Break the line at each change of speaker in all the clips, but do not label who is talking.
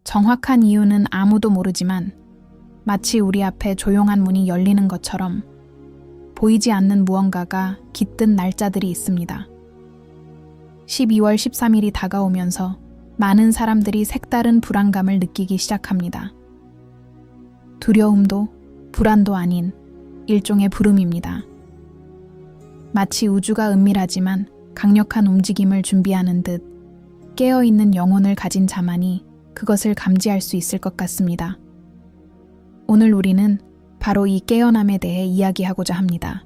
정확한 이유는 아무도 모르지만 마치 우리 앞에 조용한 문이 열리는 것처럼 보이지 않는 무언가가 깃든 날짜들이 있습니다. 12월 13일이 다가오면서 많은 사람들이 색다른 불안감을 느끼기 시작합니다. 두려움도 불안도 아닌 일종의 부름입니다. 마치 우주가 은밀하지만 강력한 움직임을 준비하는 듯 깨어있는 영혼을 가진 자만이 그것을 감지할 수 있을 것 같습니다. 오늘 우리는 바로 이 깨어남에 대해 이야기하고자 합니다.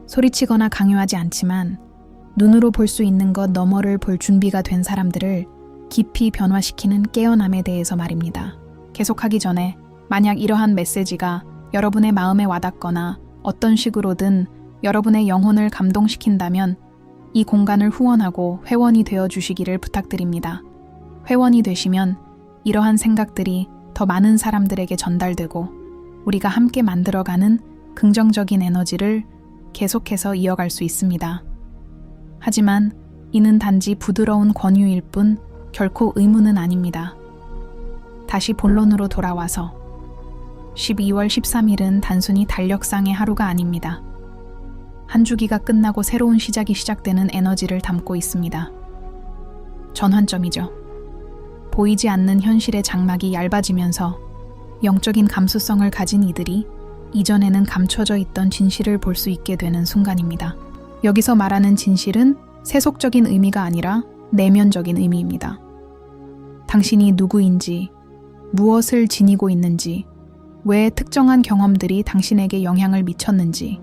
소리치거나 강요하지 않지만 눈으로 볼 수 있는 것 너머를 볼 준비가 된 사람들을 깊이 변화시키는 깨어남에 대해서 말입니다. 계속하기 전에 만약 이러한 메시지가 여러분의 마음에 와닿거나 어떤 식으로든 여러분의 영혼을 감동시킨다면 이 공간을 후원하고 회원이 되어 주시기를 부탁드립니다. 회원이 되시면 이러한 생각들이 더 많은 사람들에게 전달되고 우리가 함께 만들어가는 긍정적인 에너지를 계속해서 이어갈 수 있습니다. 하지만 이는 단지 부드러운 권유일 뿐 결코 의무는 아닙니다. 다시 본론으로 돌아와서 12월 13일은 단순히 달력상의 하루가 아닙니다. 한 주기가 끝나고 새로운 시작이 시작되는 에너지를 담고 있습니다. 전환점이죠. 보이지 않는 현실의 장막이 얇아지면서 영적인 감수성을 가진 이들이 이전에는 감춰져 있던 진실을 볼 수 있게 되는 순간입니다. 여기서 말하는 진실은 세속적인 의미가 아니라 내면적인 의미입니다. 당신이 누구인지, 무엇을 지니고 있는지, 왜 특정한 경험들이 당신에게 영향을 미쳤는지,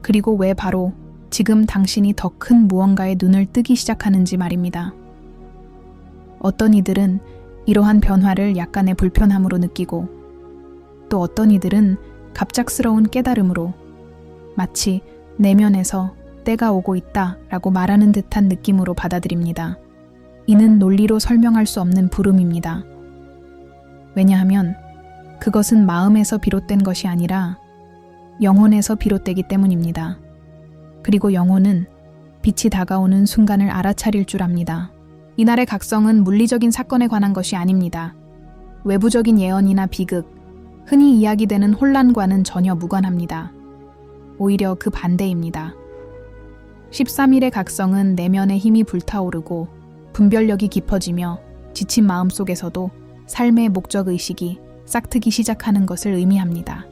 그리고 왜 바로 지금 당신이 더 큰 무언가에 눈을 뜨기 시작하는지 말입니다. 어떤 이들은 이러한 변화를 약간의 불편함으로 느끼고 또 어떤 이들은 갑작스러운 깨달음으로 마치 내면에서 때가 오고 있다라고 말하는 듯한 느낌으로 받아들입니다. 이는 논리로 설명할 수 없는 부름입니다. 왜냐하면 그것은 마음에서 비롯된 것이 아니라 영혼에서 비롯되기 때문입니다. 그리고 영혼은 빛이 다가오는 순간을 알아차릴 줄 압니다. 이날의 각성은 물리적인 사건에 관한 것이 아닙니다. 외부적인 예언이나 비극, 흔히 이야기되는 혼란과는 전혀 무관합니다. 오히려 그 반대입니다. 13일의 각성은 내면의 힘이 불타오르고 분별력이 깊어지며 지친 마음 속에서도 삶의 목적의식이 싹트기 시작하는 것을 의미합니다.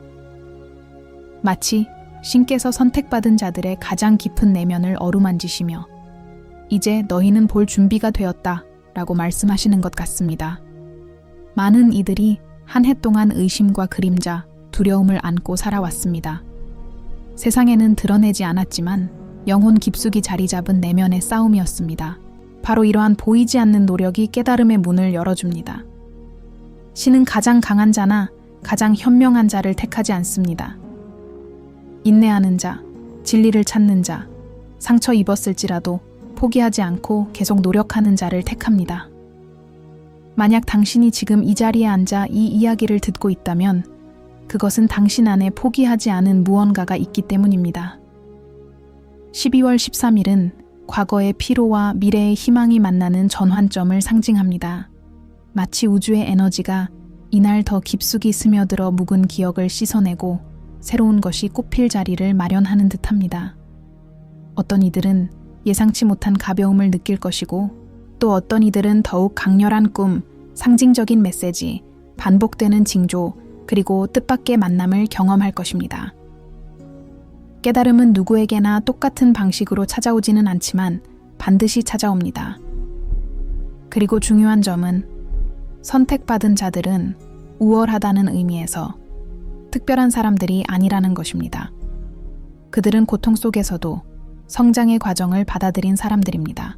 마치 신께서 선택받은 자들의 가장 깊은 내면을 어루만지시며 이제 너희는 볼 준비가 되었다 라고 말씀하시는 것 같습니다. 많은 이들이 한 해 동안 의심과 그림자, 두려움을 안고 살아왔습니다. 세상에는 드러내지 않았지만 영혼 깊숙이 자리 잡은 내면의 싸움이었습니다. 바로 이러한 보이지 않는 노력이 깨달음의 문을 열어줍니다. 신은 가장 강한 자나 가장 현명한 자를 택하지 않습니다. 인내하는 자, 진리를 찾는 자, 상처 입었을지라도 포기하지 않고 계속 노력하는 자를 택합니다. 만약 당신이 지금 이 자리에 앉아 이 이야기를 듣고 있다면 그것은 당신 안에 포기하지 않은 무언가가 있기 때문입니다. 12월 13일은 과거의 피로와 미래의 희망이 만나는 전환점을 상징합니다. 마치 우주의 에너지가 이날 더 깊숙이 스며들어 묵은 기억을 씻어내고 새로운 것이 꽃필 자리를 마련하는 듯합니다. 어떤 이들은 예상치 못한 가벼움을 느낄 것이고 또 어떤 이들은 더욱 강렬한 꿈, 상징적인 메시지, 반복되는 징조, 그리고 뜻밖의 만남을 경험할 것입니다. 깨달음은 누구에게나 똑같은 방식으로 찾아오지는 않지만 반드시 찾아옵니다. 그리고 중요한 점은 선택받은 자들은 우월하다는 의미에서 특별한 사람들이 아니라는 것입니다. 그들은 고통 속에서도 성장의 과정을 받아들인 사람들입니다.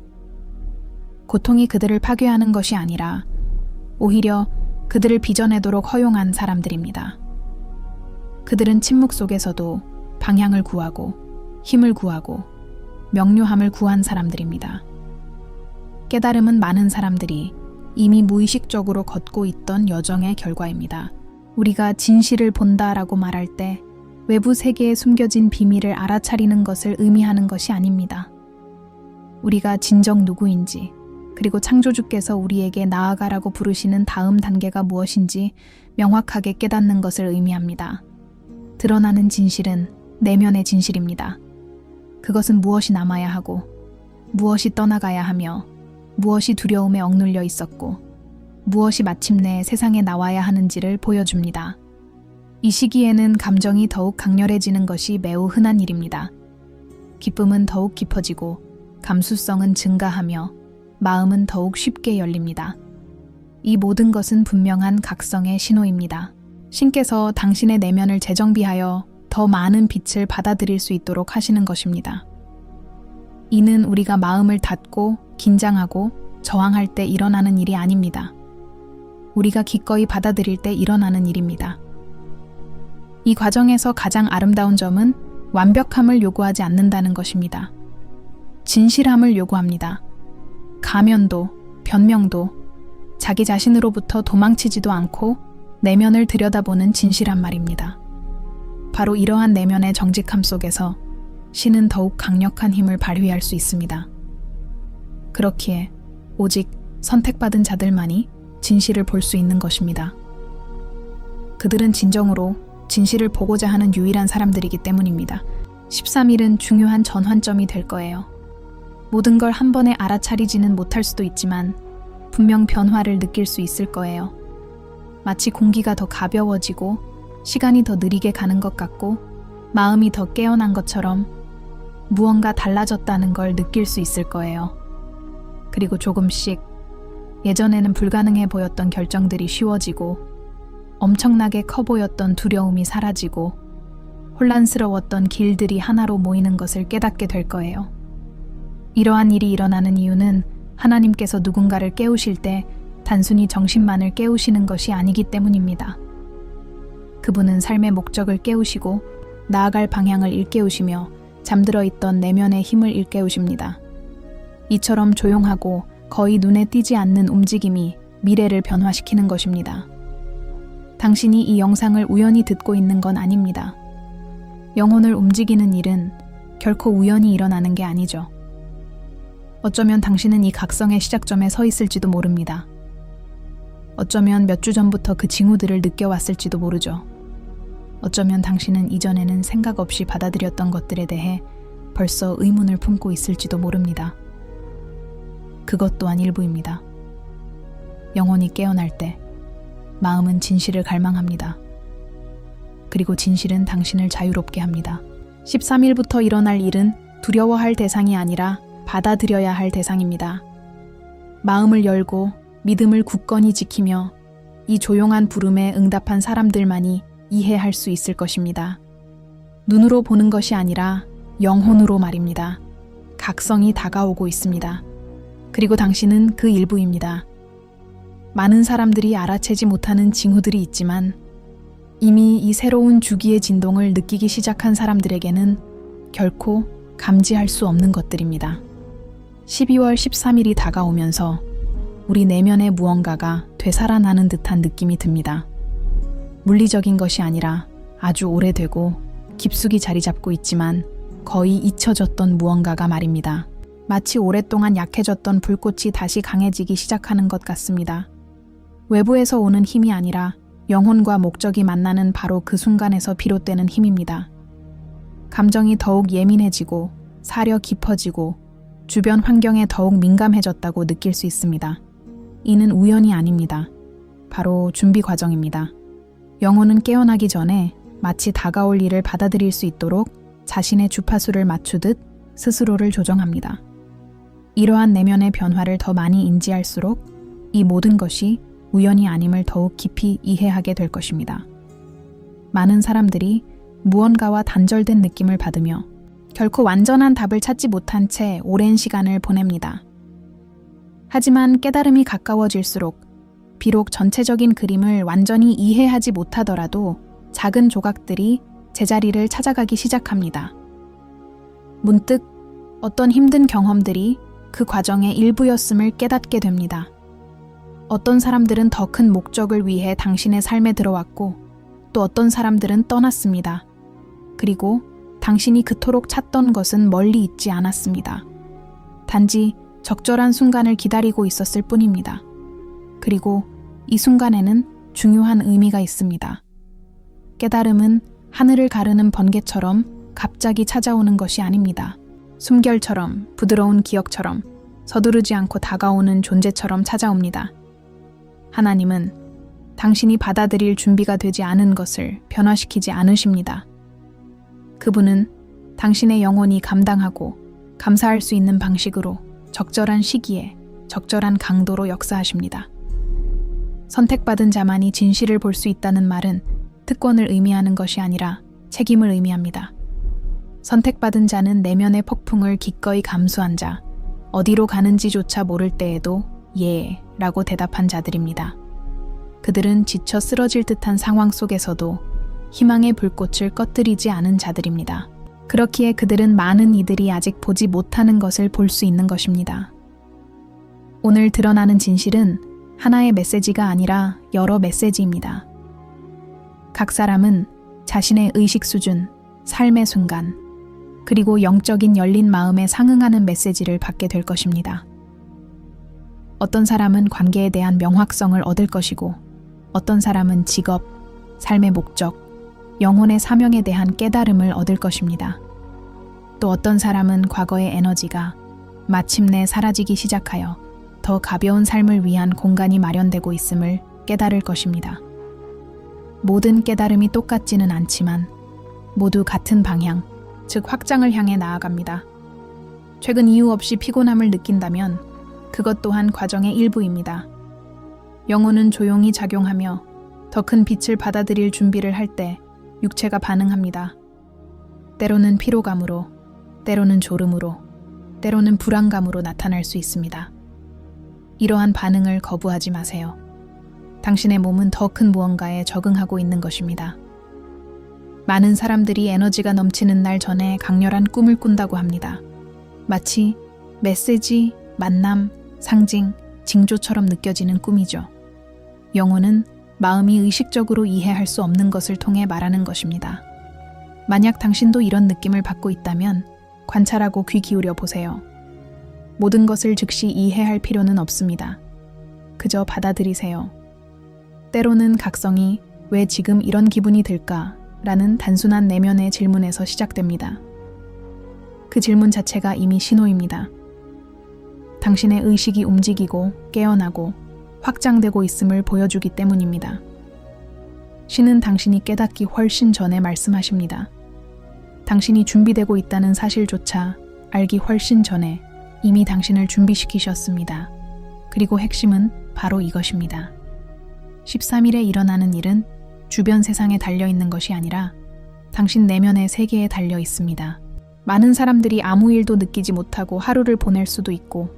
고통이 그들을 파괴하는 것이 아니라 오히려 그들을 빚어내도록 허용한 사람들입니다. 그들은 침묵 속에서도 방향을 구하고 힘을 구하고 명료함을 구한 사람들입니다. 깨달음은 많은 사람들이 이미 무의식적으로 걷고 있던 여정의 결과입니다. 우리가 진실을 본다라고 말할 때 외부 세계에 숨겨진 비밀을 알아차리는 것을 의미하는 것이 아닙니다. 우리가 진정 누구인지, 그리고 창조주께서 우리에게 나아가라고 부르시는 다음 단계가 무엇인지 명확하게 깨닫는 것을 의미합니다. 드러나는 진실은 내면의 진실입니다. 그것은 무엇이 남아야 하고, 무엇이 떠나가야 하며, 무엇이 두려움에 억눌려 있었고, 무엇이 마침내 세상에 나와야 하는지를 보여줍니다. 이 시기에는 감정이 더욱 강렬해지는 것이 매우 흔한 일입니다. 기쁨은 더욱 깊어지고, 감수성은 증가하며, 마음은 더욱 쉽게 열립니다. 이 모든 것은 분명한 각성의 신호입니다. 신께서 당신의 내면을 재정비하여 더 많은 빛을 받아들일 수 있도록 하시는 것입니다. 이는 우리가 마음을 닫고 긴장하고 저항할 때 일어나는 일이 아닙니다. 우리가 기꺼이 받아들일 때 일어나는 일입니다. 이 과정에서 가장 아름다운 점은 완벽함을 요구하지 않는다는 것입니다. 진실함을 요구합니다. 가면도, 변명도, 자기 자신으로부터 도망치지도 않고 내면을 들여다보는 진실한 말입니다. 바로 이러한 내면의 정직함 속에서 신은 더욱 강력한 힘을 발휘할 수 있습니다. 그렇기에 오직 선택받은 자들만이 진실을 볼 수 있는 것입니다. 그들은 진정으로 진실을 보고자 하는 유일한 사람들이기 때문입니다. 13일은 중요한 전환점이 될 거예요. 모든 걸 한 번에 알아차리지는 못할 수도 있지만 분명 변화를 느낄 수 있을 거예요. 마치 공기가 더 가벼워지고 시간이 더 느리게 가는 것 같고 마음이 더 깨어난 것처럼 무언가 달라졌다는 걸 느낄 수 있을 거예요. 그리고 조금씩 예전에는 불가능해 보였던 결정들이 쉬워지고 엄청나게 커 보였던 두려움이 사라지고 혼란스러웠던 길들이 하나로 모이는 것을 깨닫게 될 거예요. 이러한 일이 일어나는 이유는 하나님께서 누군가를 깨우실 때 단순히 정신만을 깨우시는 것이 아니기 때문입니다. 그분은 삶의 목적을 깨우시고 나아갈 방향을 일깨우시며 잠들어 있던 내면의 힘을 일깨우십니다. 이처럼 조용하고 거의 눈에 띄지 않는 움직임이 미래를 변화시키는 것입니다. 당신이 이 영상을 우연히 듣고 있는 건 아닙니다. 영혼을 움직이는 일은 결코 우연히 일어나는 게 아니죠. 어쩌면 당신은 이 각성의 시작점에 서 있을지도 모릅니다. 어쩌면 몇 주 전부터 그 징후들을 느껴왔을지도 모르죠. 어쩌면 당신은 이전에는 생각 없이 받아들였던 것들에 대해 벌써 의문을 품고 있을지도 모릅니다. 그것 또한 일부입니다. 영혼이 깨어날 때 마음은 진실을 갈망합니다. 그리고 진실은 당신을 자유롭게 합니다. 13일부터 일어날 일은 두려워할 대상이 아니라 받아들여야 할 대상입니다. 마음을 열고 믿음을 굳건히 지키며 이 조용한 부름에 응답한 사람들만이 이해할 수 있을 것입니다. 눈으로 보는 것이 아니라 영혼으로 말입니다. 각성이 다가오고 있습니다. 그리고 당신은 그 일부입니다. 많은 사람들이 알아채지 못하는 징후들이 있지만 이미 이 새로운 주기의 진동을 느끼기 시작한 사람들에게는 결코 감지할 수 없는 것들입니다. 12월 13일이 다가오면서 우리 내면의 무언가가 되살아나는 듯한 느낌이 듭니다. 물리적인 것이 아니라 아주 오래되고 깊숙이 자리 잡고 있지만 거의 잊혀졌던 무언가가 말입니다. 마치 오랫동안 약해졌던 불꽃이 다시 강해지기 시작하는 것 같습니다. 외부에서 오는 힘이 아니라 영혼과 목적이 만나는 바로 그 순간에서 비롯되는 힘입니다. 감정이 더욱 예민해지고 사려 깊어지고 주변 환경에 더욱 민감해졌다고 느낄 수 있습니다. 이는 우연이 아닙니다. 바로 준비 과정입니다. 영혼은 깨어나기 전에 마치 다가올 일을 받아들일 수 있도록 자신의 주파수를 맞추듯 스스로를 조정합니다. 이러한 내면의 변화를 더 많이 인지할수록 이 모든 것이 우연이 아님을 더욱 깊이 이해하게 될 것입니다. 많은 사람들이 무언가와 단절된 느낌을 받으며 결코 완전한 답을 찾지 못한 채 오랜 시간을 보냅니다. 하지만 깨달음이 가까워질수록 비록 전체적인 그림을 완전히 이해하지 못하더라도 작은 조각들이 제자리를 찾아가기 시작합니다. 문득 어떤 힘든 경험들이 그 과정의 일부였음을 깨닫게 됩니다. 어떤 사람들은 더 큰 목적을 위해 당신의 삶에 들어왔고 또 어떤 사람들은 떠났습니다. 그리고 당신이 그토록 찾던 것은 멀리 있지 않았습니다. 단지 적절한 순간을 기다리고 있었을 뿐입니다. 그리고 이 순간에는 중요한 의미가 있습니다. 깨달음은 하늘을 가르는 번개처럼 갑자기 찾아오는 것이 아닙니다. 숨결처럼, 부드러운 기억처럼, 서두르지 않고 다가오는 존재처럼 찾아옵니다. 하나님은 당신이 받아들일 준비가 되지 않은 것을 변화시키지 않으십니다. 그분은 당신의 영혼이 감당하고 감사할 수 있는 방식으로 적절한 시기에 적절한 강도로 역사하십니다. 선택받은 자만이 진실을 볼 수 있다는 말은 특권을 의미하는 것이 아니라 책임을 의미합니다. 선택받은 자는 내면의 폭풍을 기꺼이 감수한 자, 어디로 가는지조차 모를 때에도 예 라고 대답한 자들입니다. 그들은 지쳐 쓰러질 듯한 상황 속에서도 희망의 불꽃을 꺼뜨리지 않은 자들입니다. 그렇기에 그들은 많은 이들이 아직 보지 못하는 것을 볼 수 있는 것입니다. 오늘 드러나는 진실은 하나의 메시지가 아니라 여러 메시지입니다. 각 사람은 자신의 의식 수준, 삶의 순간, 그리고 영적인 열린 마음에 상응하는 메시지를 받게 될 것입니다. 어떤 사람은 관계에 대한 명확성을 얻을 것이고, 어떤 사람은 직업, 삶의 목적, 영혼의 사명에 대한 깨달음을 얻을 것입니다. 또 어떤 사람은 과거의 에너지가 마침내 사라지기 시작하여 더 가벼운 삶을 위한 공간이 마련되고 있음을 깨달을 것입니다. 모든 깨달음이 똑같지는 않지만 모두 같은 방향, 즉 확장을 향해 나아갑니다. 최근 이유 없이 피곤함을 느낀다면 그것 또한 과정의 일부입니다. 영혼은 조용히 작용하며 더 큰 빛을 받아들일 준비를 할 때 육체가 반응합니다. 때로는 피로감으로, 때로는 졸음으로, 때로는 불안감으로 나타날 수 있습니다. 이러한 반응을 거부하지 마세요. 당신의 몸은 더 큰 무언가에 적응하고 있는 것입니다. 많은 사람들이 에너지가 넘치는 날 전에 강렬한 꿈을 꾼다고 합니다. 마치 메시지, 만남, 상징, 징조처럼 느껴지는 꿈이죠. 영혼은 마음이 의식적으로 이해할 수 없는 것을 통해 말하는 것입니다. 만약 당신도 이런 느낌을 받고 있다면 관찰하고 귀 기울여 보세요. 모든 것을 즉시 이해할 필요는 없습니다. 그저 받아들이세요. 때로는 각성이 왜 지금 이런 기분이 들까? 라는 단순한 내면의 질문에서 시작됩니다. 그 질문 자체가 이미 신호입니다. 당신의 의식이 움직이고 깨어나고 확장되고 있음을 보여주기 때문입니다. 신은 당신이 깨닫기 훨씬 전에 말씀하십니다. 당신이 준비되고 있다는 사실조차 알기 훨씬 전에 이미 당신을 준비시키셨습니다. 그리고 핵심은 바로 이것입니다. 13일에 일어나는 일은 주변 세상에 달려있는 것이 아니라 당신 내면의 세계에 달려 있습니다. 많은 사람들이 아무 일도 느끼지 못하고 하루를 보낼 수도 있고,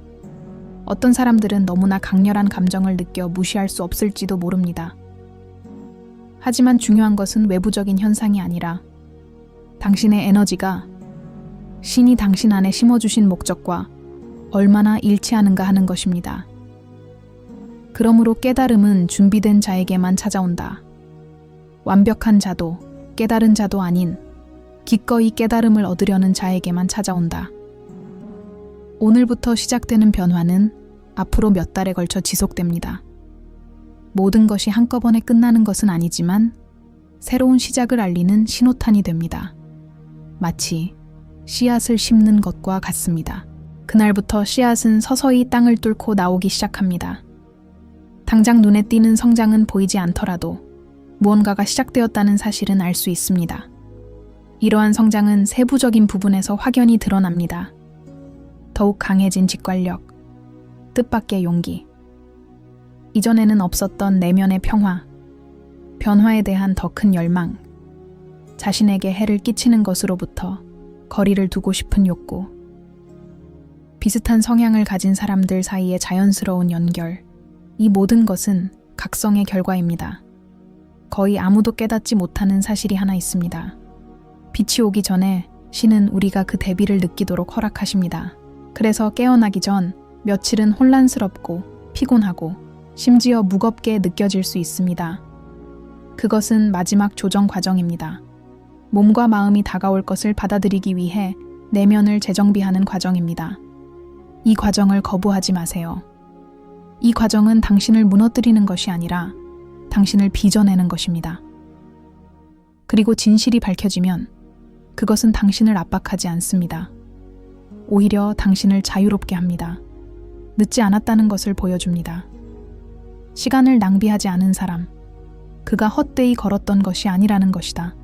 어떤 사람들은 너무나 강렬한 감정을 느껴 무시할 수 없을지도 모릅니다. 하지만 중요한 것은 외부적인 현상이 아니라 당신의 에너지가 신이 당신 안에 심어주신 목적과 얼마나 일치하는가 하는 것입니다. 그러므로 깨달음은 준비된 자에게만 찾아온다. 완벽한 자도 깨달은 자도 아닌 기꺼이 깨달음을 얻으려는 자에게만 찾아온다. 오늘부터 시작되는 변화는 앞으로 몇 달에 걸쳐 지속됩니다. 모든 것이 한꺼번에 끝나는 것은 아니지만 새로운 시작을 알리는 신호탄이 됩니다. 마치 씨앗을 심는 것과 같습니다. 그날부터 씨앗은 서서히 땅을 뚫고 나오기 시작합니다. 당장 눈에 띄는 성장은 보이지 않더라도 무언가가 시작되었다는 사실은 알 수 있습니다. 이러한 성장은 세부적인 부분에서 확연히 드러납니다. 더욱 강해진 직관력, 뜻밖의 용기, 이전에는 없었던 내면의 평화, 변화에 대한 더 큰 열망, 자신에게 해를 끼치는 것으로부터 거리를 두고 싶은 욕구, 비슷한 성향을 가진 사람들 사이의 자연스러운 연결, 이 모든 것은 각성의 결과입니다. 거의 아무도 깨닫지 못하는 사실이 하나 있습니다. 빛이 오기 전에 신은 우리가 그 대비를 느끼도록 허락하십니다. 그래서 깨어나기 전 며칠은 혼란스럽고 피곤하고 심지어 무겁게 느껴질 수 있습니다. 그것은 마지막 조정 과정입니다. 몸과 마음이 다가올 것을 받아들이기 위해 내면을 재정비하는 과정입니다. 이 과정을 거부하지 마세요. 이 과정은 당신을 무너뜨리는 것이 아니라 당신을 빚어내는 것입니다. 그리고 진실이 밝혀지면 그것은 당신을 압박하지 않습니다. 오히려 당신을 자유롭게 합니다. 늦지 않았다는 것을 보여줍니다. 시간을 낭비하지 않은 사람, 그가 헛되이 걸었던 것이 아니라는 것이다.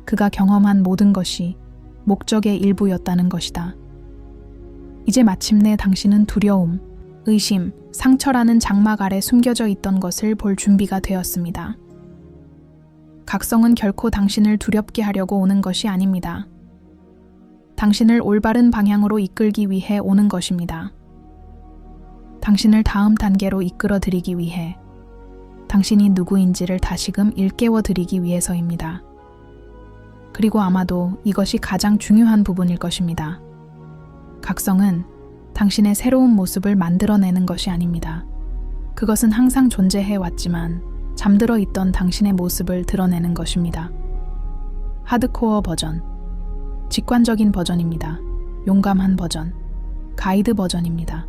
그가 경험한 모든 것이 목적의 일부였다는 것이다. 이제 마침내 당신은 두려움, 의심, 상처라는 장막 아래 숨겨져 있던 것을 볼 준비가 되었습니다. 각성은 결코 당신을 두렵게 하려고 오는 것이 아닙니다. 당신을 올바른 방향으로 이끌기 위해 오는 것입니다. 당신을 다음 단계로 이끌어 드리기 위해, 당신이 누구인지를 다시금 일깨워 드리기 위해서입니다. 그리고 아마도 이것이 가장 중요한 부분일 것입니다. 각성은 당신의 새로운 모습을 만들어내는 것이 아닙니다. 그것은 항상 존재해 왔지만 잠들어 있던 당신의 모습을 드러내는 것입니다. 하드코어 버전, 직관적인 버전입니다. 용감한 버전, 가이드 버전입니다.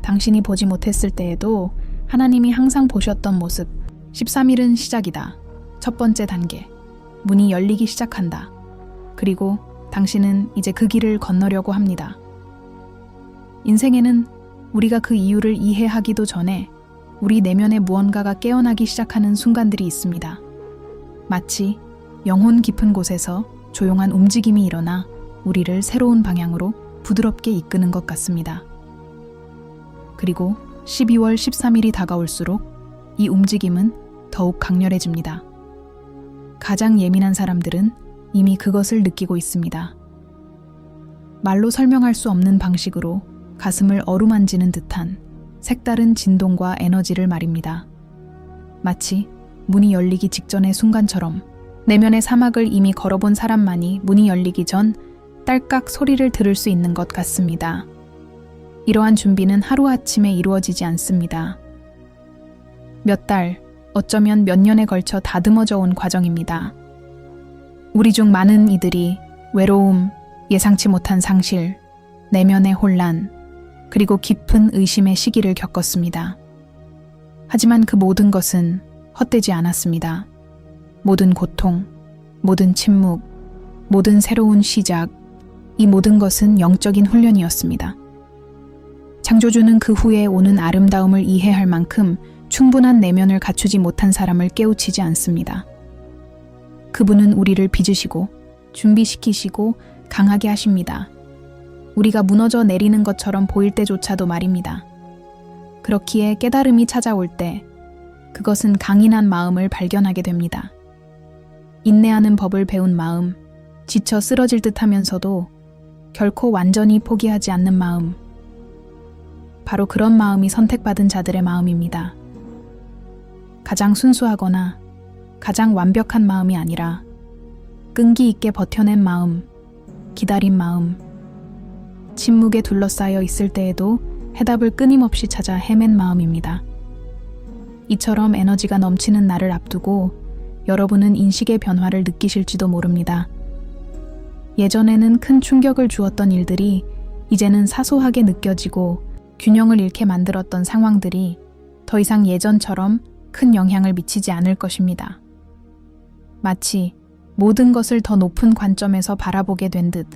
당신이 보지 못했을 때에도 하나님이 항상 보셨던 모습. 13일은 시작이다. 첫 번째 단계. 문이 열리기 시작한다. 그리고 당신은 이제 그 길을 건너려고 합니다. 인생에는 우리가 그 이유를 이해하기도 전에 우리 내면의 무언가가 깨어나기 시작하는 순간들이 있습니다. 마치 영혼 깊은 곳에서 조용한 움직임이 일어나 우리를 새로운 방향으로 부드럽게 이끄는 것 같습니다. 그리고 12월 13일이 다가올수록 이 움직임은 더욱 강렬해집니다. 가장 예민한 사람들은 이미 그것을 느끼고 있습니다. 말로 설명할 수 없는 방식으로 가슴을 어루만지는 듯한 색다른 진동과 에너지를 말입니다. 마치 문이 열리기 직전의 순간처럼 내면의 사막을 이미 걸어본 사람만이 문이 열리기 전 딸깍 소리를 들을 수 있는 것 같습니다. 이러한 준비는 하루아침에 이루어지지 않습니다. 몇 달, 어쩌면 몇 년에 걸쳐 다듬어져 온 과정입니다. 우리 중 많은 이들이 외로움, 예상치 못한 상실, 내면의 혼란, 그리고 깊은 의심의 시기를 겪었습니다. 하지만 그 모든 것은 헛되지 않았습니다. 모든 고통, 모든 침묵, 모든 새로운 시작, 이 모든 것은 영적인 훈련이었습니다. 창조주는 그 후에 오는 아름다움을 이해할 만큼 충분한 내면을 갖추지 못한 사람을 깨우치지 않습니다. 그분은 우리를 빚으시고 준비시키시고 강하게 하십니다. 우리가 무너져 내리는 것처럼 보일 때조차도 말입니다. 그렇기에 깨달음이 찾아올 때 그것은 강인한 마음을 발견하게 됩니다. 인내하는 법을 배운 마음, 지쳐 쓰러질 듯 하면서도 결코 완전히 포기하지 않는 마음. 바로 그런 마음이 선택받은 자들의 마음입니다. 가장 순수하거나 가장 완벽한 마음이 아니라 끈기 있게 버텨낸 마음, 기다린 마음, 침묵에 둘러싸여 있을 때에도 해답을 끊임없이 찾아 헤맨 마음입니다. 이처럼 에너지가 넘치는 날을 앞두고 여러분은 인식의 변화를 느끼실지도 모릅니다. 예전에는 큰 충격을 주었던 일들이 이제는 사소하게 느껴지고 균형을 잃게 만들었던 상황들이 더 이상 예전처럼 큰 영향을 미치지 않을 것입니다. 마치 모든 것을 더 높은 관점에서 바라보게 된 듯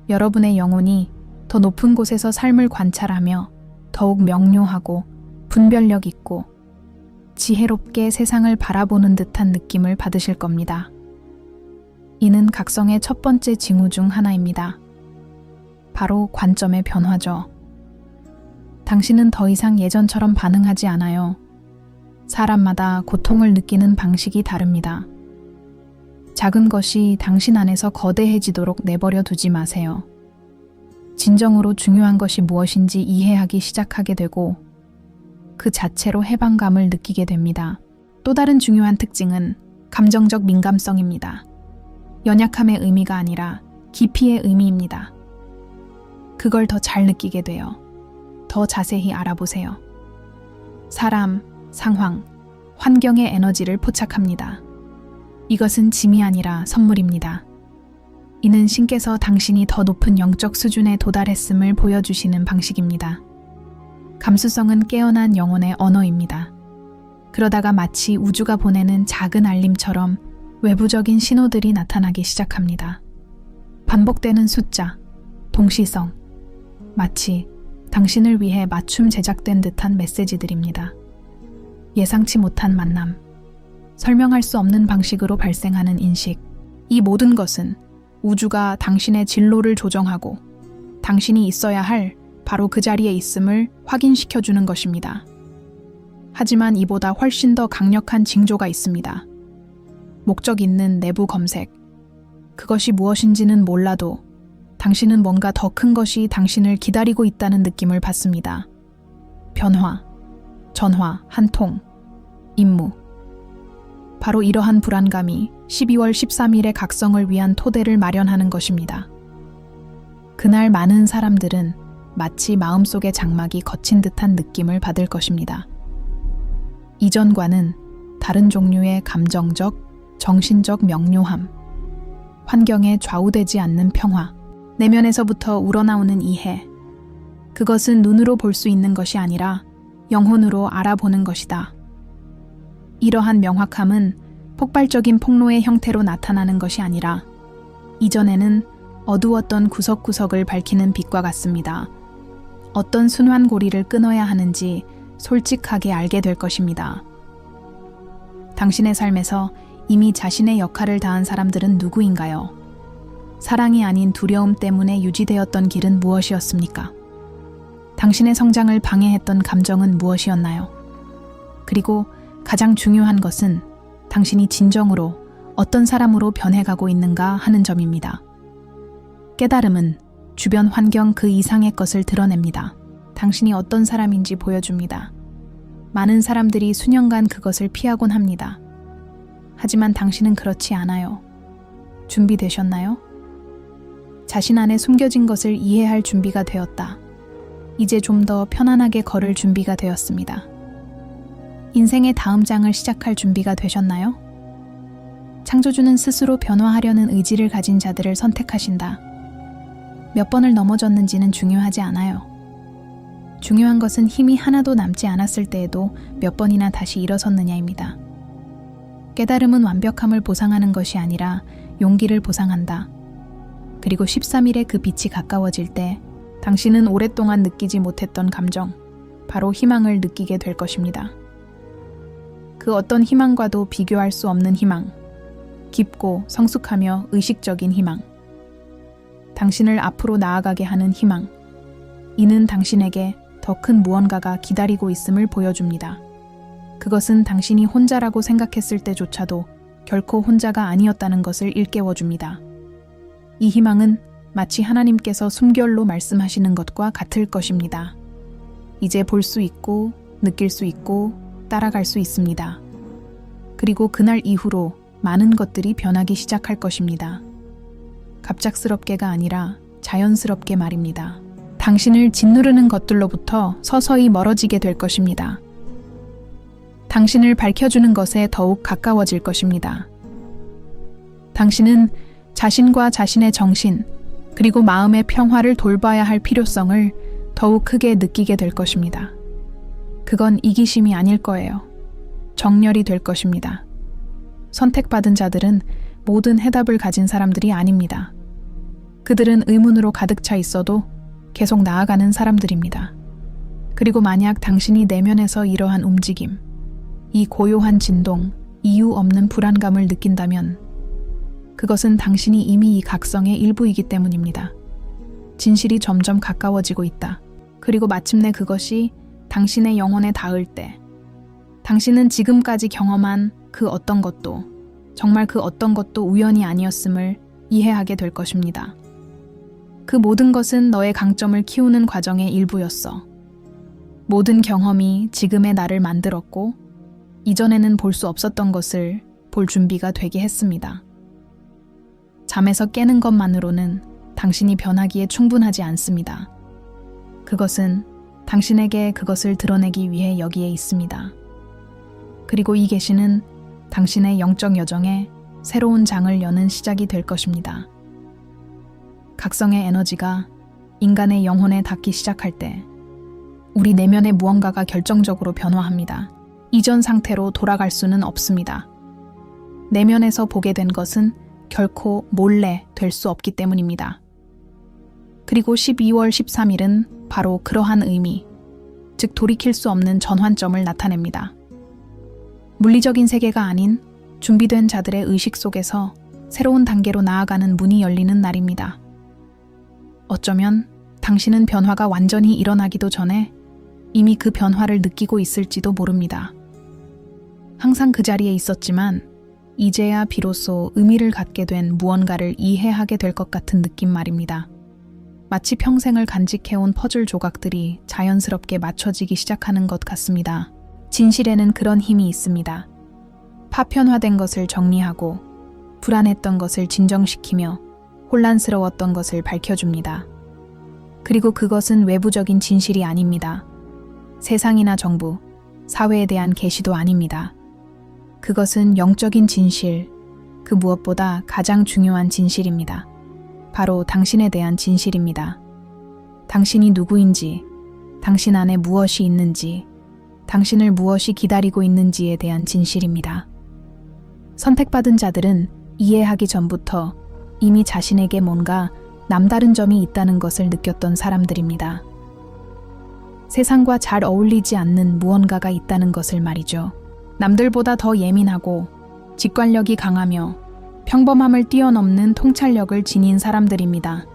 여러분의 영혼이 더 높은 곳에서 삶을 관찰하며 더욱 명료하고 분별력 있고 지혜롭게 세상을 바라보는 듯한 느낌을 받으실 겁니다. 이는 각성의 첫 번째 징후 중 하나입니다. 바로 관점의 변화죠. 당신은 더 이상 예전처럼 반응하지 않아요. 사람마다 고통을 느끼는 방식이 다릅니다. 작은 것이 당신 안에서 거대해지도록 내버려 두지 마세요. 진정으로 중요한 것이 무엇인지 이해하기 시작하게 되고 그 자체로 해방감을 느끼게 됩니다. 또 다른 중요한 특징은 감정적 민감성입니다. 연약함의 의미가 아니라 깊이의 의미입니다. 그걸 더 잘 느끼게 돼요. 더 자세히 알아보세요. 사람, 상황, 환경의 에너지를 포착합니다. 이것은 짐이 아니라 선물입니다. 이는 신께서 당신이 더 높은 영적 수준에 도달했음을 보여주시는 방식입니다. 감수성은 깨어난 영혼의 언어입니다. 그러다가 마치 우주가 보내는 작은 알림처럼 외부적인 신호들이 나타나기 시작합니다. 반복되는 숫자, 동시성, 마치 당신을 위해 맞춤 제작된 듯한 메시지들입니다. 예상치 못한 만남, 설명할 수 없는 방식으로 발생하는 인식, 이 모든 것은 우주가 당신의 진로를 조정하고 당신이 있어야 할 바로 그 자리에 있음을 확인시켜주는 것입니다. 하지만 이보다 훨씬 더 강력한 징조가 있습니다. 목적 있는 내부 검색. 그것이 무엇인지는 몰라도 당신은 뭔가 더 큰 것이 당신을 기다리고 있다는 느낌을 받습니다. 변화, 전화, 한 통, 임무. 바로 이러한 불안감이 12월 13일의 각성을 위한 토대를 마련하는 것입니다. 그날 많은 사람들은 마치 마음속의 장막이 걷힌 듯한 느낌을 받을 것입니다. 이전과는 다른 종류의 감정적, 정신적 명료함, 환경에 좌우되지 않는 평화, 내면에서부터 우러나오는 이해. 그것은 눈으로 볼 수 있는 것이 아니라 영혼으로 알아보는 것이다. 이러한 명확함은 폭발적인 폭로의 형태로 나타나는 것이 아니라 이전에는 어두웠던 구석구석을 밝히는 빛과 같습니다. 어떤 순환고리를 끊어야 하는지 솔직하게 알게 될 것입니다. 당신의 삶에서 이미 자신의 역할을 다한 사람들은 누구인가요? 사랑이 아닌 두려움 때문에 유지되었던 길은 무엇이었습니까? 당신의 성장을 방해했던 감정은 무엇이었나요? 그리고 가장 중요한 것은 당신이 진정으로 어떤 사람으로 변해가고 있는가 하는 점입니다. 깨달음은 주변 환경 그 이상의 것을 드러냅니다. 당신이 어떤 사람인지 보여줍니다. 많은 사람들이 수년간 그것을 피하곤 합니다. 하지만 당신은 그렇지 않아요. 준비되셨나요? 자신 안에 숨겨진 것을 이해할 준비가 되었다. 이제 좀 더 편안하게 걸을 준비가 되었습니다. 인생의 다음 장을 시작할 준비가 되셨나요? 창조주는 스스로 변화하려는 의지를 가진 자들을 선택하신다. 몇 번을 넘어졌는지는 중요하지 않아요. 중요한 것은 힘이 하나도 남지 않았을 때에도 몇 번이나 다시 일어섰느냐입니다. 깨달음은 완벽함을 보상하는 것이 아니라 용기를 보상한다. 그리고 13일에 그 빛이 가까워질 때 당신은 오랫동안 느끼지 못했던 감정, 바로 희망을 느끼게 될 것입니다. 그 어떤 희망과도 비교할 수 없는 희망, 깊고 성숙하며 의식적인 희망, 당신을 앞으로 나아가게 하는 희망, 이는 당신에게 더 큰 무언가가 기다리고 있음을 보여줍니다. 그것은 당신이 혼자라고 생각했을 때조차도 결코 혼자가 아니었다는 것을 일깨워줍니다. 이 희망은 마치 하나님께서 숨결로 말씀하시는 것과 같을 것입니다. 이제 볼 수 있고 느낄 수 있고 따라갈 수 있습니다. 그리고 그날 이후로 많은 것들이 변하기 시작할 것입니다. 갑작스럽게가 아니라 자연스럽게 말입니다. 당신을 짓누르는 것들로부터 서서히 멀어지게 될 것입니다. 당신을 밝혀주는 것에 더욱 가까워질 것입니다. 당신은 자신과 자신의 정신, 그리고 마음의 평화를 돌봐야 할 필요성을 더욱 크게 느끼게 될 것입니다. 그건 이기심이 아닐 거예요. 정렬이 될 것입니다. 선택받은 자들은 모든 해답을 가진 사람들이 아닙니다. 그들은 의문으로 가득 차 있어도 계속 나아가는 사람들입니다. 그리고 만약 당신이 내면에서 이러한 움직임, 이 고요한 진동, 이유 없는 불안감을 느낀다면 그것은 당신이 이미 이 각성의 일부이기 때문입니다. 진실이 점점 가까워지고 있다. 그리고 마침내 그것이 당신의 영혼에 닿을 때 당신은 지금까지 경험한 그 어떤 것도, 정말 그 어떤 것도 우연이 아니었음을 이해하게 될 것입니다. 그 모든 것은 너의 강점을 키우는 과정의 일부였어. 모든 경험이 지금의 나를 만들었고 이전에는 볼 수 없었던 것을 볼 준비가 되게 했습니다. 잠에서 깨는 것만으로는 당신이 변하기에 충분하지 않습니다. 그것은 당신에게 그것을 드러내기 위해 여기에 있습니다. 그리고 이 계시는 당신의 영적 여정에 새로운 장을 여는 시작이 될 것입니다. 각성의 에너지가 인간의 영혼에 닿기 시작할 때 우리 내면의 무언가가 결정적으로 변화합니다. 이전 상태로 돌아갈 수는 없습니다. 내면에서 보게 된 것은 결코 몰래 될 수 없기 때문입니다. 그리고 12월 13일은 바로 그러한 의미, 즉 돌이킬 수 없는 전환점을 나타냅니다. 물리적인 세계가 아닌 준비된 자들의 의식 속에서 새로운 단계로 나아가는 문이 열리는 날입니다. 어쩌면 당신은 변화가 완전히 일어나기도 전에 이미 그 변화를 느끼고 있을지도 모릅니다. 항상 그 자리에 있었지만 이제야 비로소 의미를 갖게 된 무언가를 이해하게 될 것 같은 느낌 말입니다. 마치 평생을 간직해온 퍼즐 조각들이 자연스럽게 맞춰지기 시작하는 것 같습니다. 진실에는 그런 힘이 있습니다. 파편화된 것을 정리하고 불안했던 것을 진정시키며 혼란스러웠던 것을 밝혀줍니다. 그리고 그것은 외부적인 진실이 아닙니다. 세상이나 정부, 사회에 대한 계시도 아닙니다. 그것은 영적인 진실, 그 무엇보다 가장 중요한 진실입니다. 바로 당신에 대한 진실입니다. 당신이 누구인지, 당신 안에 무엇이 있는지, 당신을 무엇이 기다리고 있는지에 대한 진실입니다. 선택받은 자들은 이해하기 전부터 이미 자신에게 뭔가 남다른 점이 있다는 것을 느꼈던 사람들입니다. 세상과 잘 어울리지 않는 무언가가 있다는 것을 말이죠. 남들보다 더 예민하고 직관력이 강하며 평범함을 뛰어넘는 통찰력을 지닌 사람들입니다.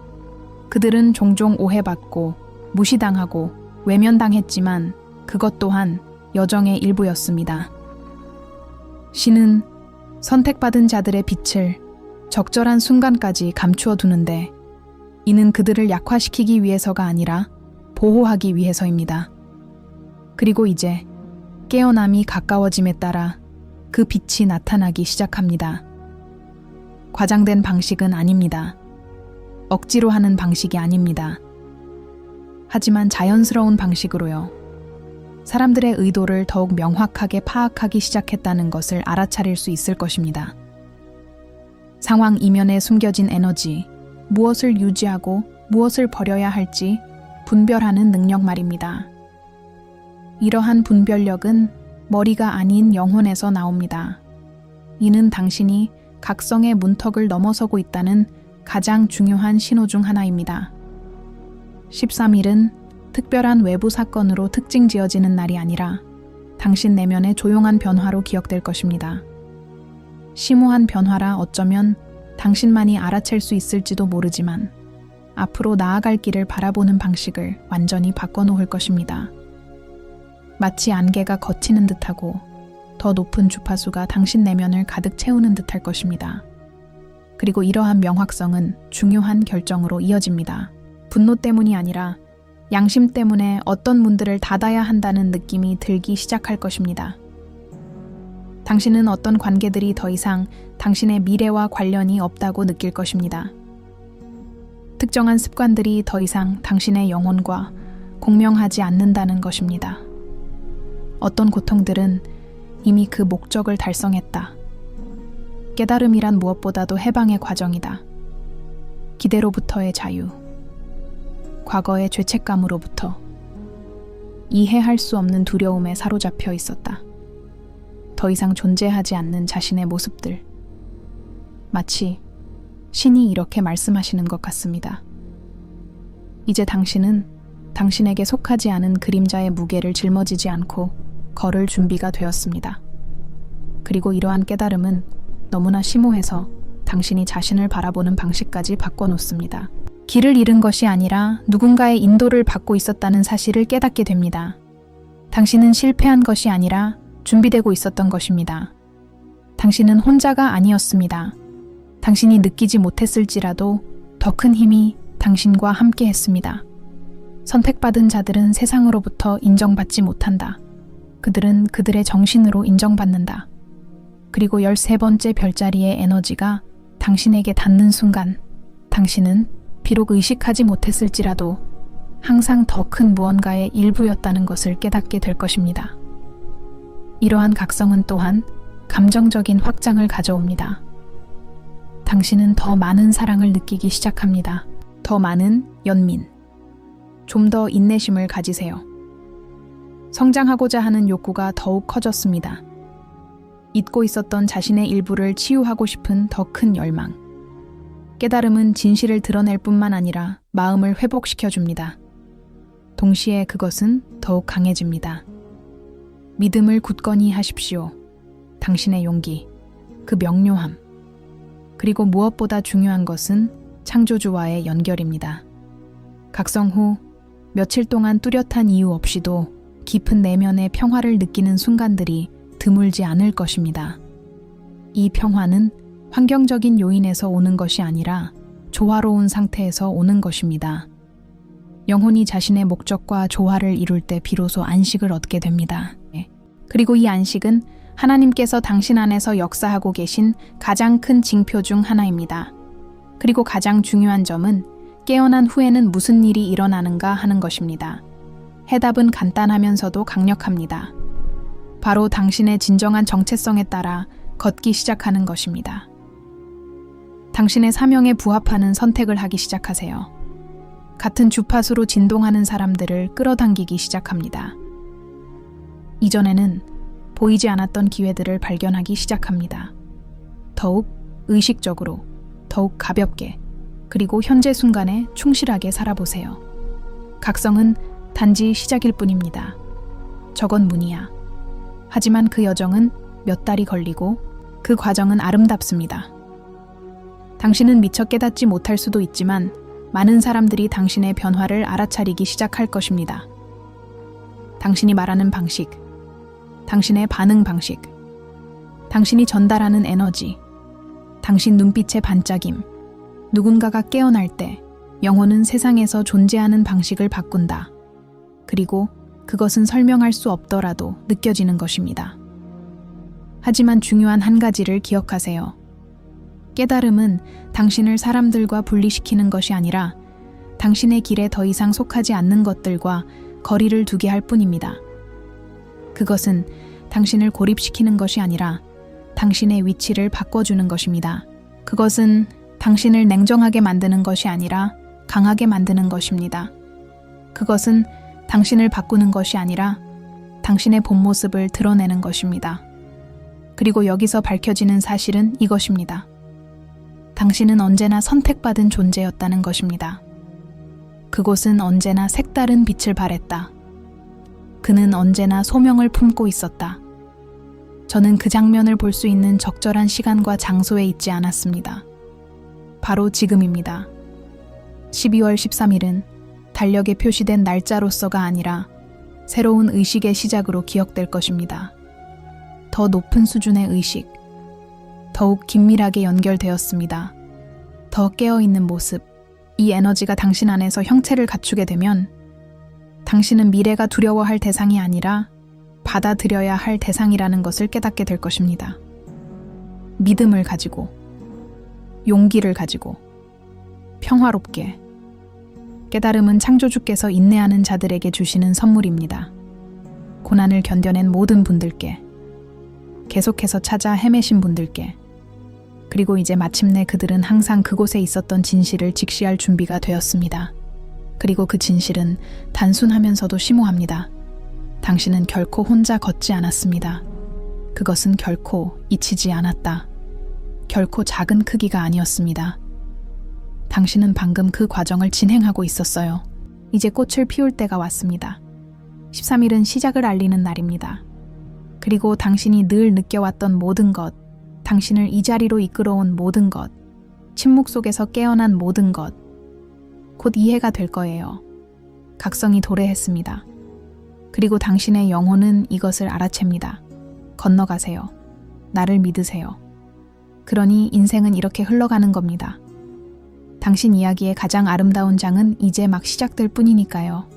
그들은 종종 오해받고 무시당하고 외면당했지만 그것 또한 여정의 일부였습니다. 신은 선택받은 자들의 빛을 적절한 순간까지 감추어 두는데 이는 그들을 약화시키기 위해서가 아니라 보호하기 위해서입니다. 그리고 이제 깨어남이 가까워짐에 따라 그 빛이 나타나기 시작합니다. 과장된 방식은 아닙니다. 억지로 하는 방식이 아닙니다. 하지만 자연스러운 방식으로요. 사람들의 의도를 더욱 명확하게 파악하기 시작했다는 것을 알아차릴 수 있을 것입니다. 상황 이면에 숨겨진 에너지, 무엇을 유지하고 무엇을 버려야 할지 분별하는 능력 말입니다. 이러한 분별력은 머리가 아닌 영혼에서 나옵니다. 이는 당신이 각성의 문턱을 넘어서고 있다는 가장 중요한 신호 중 하나입니다. 13일은 특별한 외부 사건으로 특징 지어지는 날이 아니라 당신 내면의 조용한 변화로 기억될 것입니다. 심오한 변화라 어쩌면 당신만이 알아챌 수 있을지도 모르지만 앞으로 나아갈 길을 바라보는 방식을 완전히 바꿔놓을 것입니다. 마치 안개가 걷히는 듯하고 더 높은 주파수가 당신 내면을 가득 채우는 듯할 것입니다. 그리고 이러한 명확성은 중요한 결정으로 이어집니다. 분노 때문이 아니라 양심 때문에 어떤 문들을 닫아야 한다는 느낌이 들기 시작할 것입니다. 당신은 어떤 관계들이 더 이상 당신의 미래와 관련이 없다고 느낄 것입니다. 특정한 습관들이 더 이상 당신의 영혼과 공명하지 않는다는 것입니다. 어떤 고통들은 이미 그 목적을 달성했다. 깨달음이란 무엇보다도 해방의 과정이다. 기대로부터의 자유, 과거의 죄책감으로부터, 이해할 수 없는 두려움에 사로잡혀 있었다. 더 이상 존재하지 않는 자신의 모습들. 마치 신이 이렇게 말씀하시는 것 같습니다. 이제 당신은 당신에게 속하지 않은 그림자의 무게를 짊어지지 않고 걸을 준비가 되었습니다. 그리고 이러한 깨달음은 너무나 심오해서 당신이 자신을 바라보는 방식까지 바꿔놓습니다. 길을 잃은 것이 아니라 누군가의 인도를 받고 있었다는 사실을 깨닫게 됩니다. 당신은 실패한 것이 아니라 준비되고 있었던 것입니다. 당신은 혼자가 아니었습니다. 당신이 느끼지 못했을지라도 더 큰 힘이 당신과 함께 했습니다. 선택받은 자들은 세상으로부터 인정받지 못한다. 그들은 그들의 정신으로 인정받는다. 그리고 13번째 별자리의 에너지가 당신에게 닿는 순간 당신은 비록 의식하지 못했을지라도 항상 더 큰 무언가의 일부였다는 것을 깨닫게 될 것입니다. 이러한 각성은 또한 감정적인 확장을 가져옵니다. 당신은 더 많은 사랑을 느끼기 시작합니다. 더 많은 연민, 좀 더 인내심을 가지세요. 성장하고자 하는 욕구가 더욱 커졌습니다. 잊고 있었던 자신의 일부를 치유하고 싶은 더 큰 열망. 깨달음은 진실을 드러낼 뿐만 아니라 마음을 회복시켜줍니다. 동시에 그것은 더욱 강해집니다. 믿음을 굳건히 하십시오. 당신의 용기, 그 명료함, 그리고 무엇보다 중요한 것은 창조주와의 연결입니다. 각성 후 며칠 동안 뚜렷한 이유 없이도 깊은 내면의 평화를 느끼는 순간들이 드물지 않을 것입니다. 이 평화는 환경적인 요인에서 오는 것이 아니라 조화로운 상태에서 오는 것입니다. 영혼이 자신의 목적과 조화를 이룰 때 비로소 안식을 얻게 됩니다. 그리고 이 안식은 하나님께서 당신 안에서 역사하고 계신 가장 큰 징표 중 하나입니다. 그리고 가장 중요한 점은 깨어난 후에는 무슨 일이 일어나는가 하는 것입니다. 해답은 간단하면서도 강력합니다. 바로 당신의 진정한 정체성에 따라 걷기 시작하는 것입니다. 당신의 사명에 부합하는 선택을 하기 시작하세요. 같은 주파수로 진동하는 사람들을 끌어당기기 시작합니다. 이전에는 보이지 않았던 기회들을 발견하기 시작합니다. 더욱 의식적으로, 더욱 가볍게, 그리고 현재 순간에 충실하게 살아보세요. 각성은 단지 시작일 뿐입니다. 저건 문이야. 하지만 그 여정은 몇 달이 걸리고 그 과정은 아름답습니다. 당신은 미처 깨닫지 못할 수도 있지만 많은 사람들이 당신의 변화를 알아차리기 시작할 것입니다. 당신이 말하는 방식, 당신의 반응 방식, 당신이 전달하는 에너지, 당신 눈빛의 반짝임, 누군가가 깨어날 때 영혼은 세상에서 존재하는 방식을 바꾼다. 그리고 그것은 설명할 수 없더라도 느껴지는 것입니다. 하지만 중요한 한 가지를 기억하세요. 깨달음은 당신을 사람들과 분리시키는 것이 아니라 당신의 길에 더 이상 속하지 않는 것들과 거리를 두게 할 뿐입니다. 그것은 당신을 고립시키는 것이 아니라 당신의 위치를 바꿔주는 것입니다. 그것은 당신을 냉정하게 만드는 것이 아니라 강하게 만드는 것입니다. 그것은 당신을 바꾸는 것이 아니라 당신의 본 모습을 드러내는 것입니다. 그리고 여기서 밝혀지는 사실은 이것입니다. 당신은 언제나 선택받은 존재였다는 것입니다. 그곳은 언제나 색다른 빛을 발했다. 그는 언제나 소명을 품고 있었다. 저는 그 장면을 볼 수 있는 적절한 시간과 장소에 있지 않았습니다. 바로 지금입니다. 12월 13일은 달력에 표시된 날짜로서가 아니라 새로운 의식의 시작으로 기억될 것입니다. 더 높은 수준의 의식, 더욱 긴밀하게 연결되었습니다. 더 깨어있는 모습, 이 에너지가 당신 안에서 형체를 갖추게 되면 당신은 미래가 두려워할 대상이 아니라 받아들여야 할 대상이라는 것을 깨닫게 될 것입니다. 믿음을 가지고, 용기를 가지고, 평화롭게. 깨달음은 창조주께서 인내하는 자들에게 주시는 선물입니다. 고난을 견뎌낸 모든 분들께, 계속해서 찾아 헤매신 분들께, 그리고 이제 마침내 그들은 항상 그곳에 있었던 진실을 직시할 준비가 되었습니다. 그리고 그 진실은 단순하면서도 심오합니다. 당신은 결코 혼자 걷지 않았습니다. 그것은 결코 잊히지 않았다. 결코 작은 크기가 아니었습니다. 당신은 방금 그 과정을 진행하고 있었어요. 이제 꽃을 피울 때가 왔습니다. 13일은 시작을 알리는 날입니다. 그리고 당신이 늘 느껴왔던 모든 것, 당신을 이 자리로 이끌어온 모든 것, 침묵 속에서 깨어난 모든 것, 곧 이해가 될 거예요. 각성이 도래했습니다. 그리고 당신의 영혼은 이것을 알아챕니다. 건너가세요. 나를 믿으세요. 그러니 인생은 이렇게 흘러가는 겁니다. 당신 이야기의 가장 아름다운 장은 이제 막 시작될 뿐이니까요.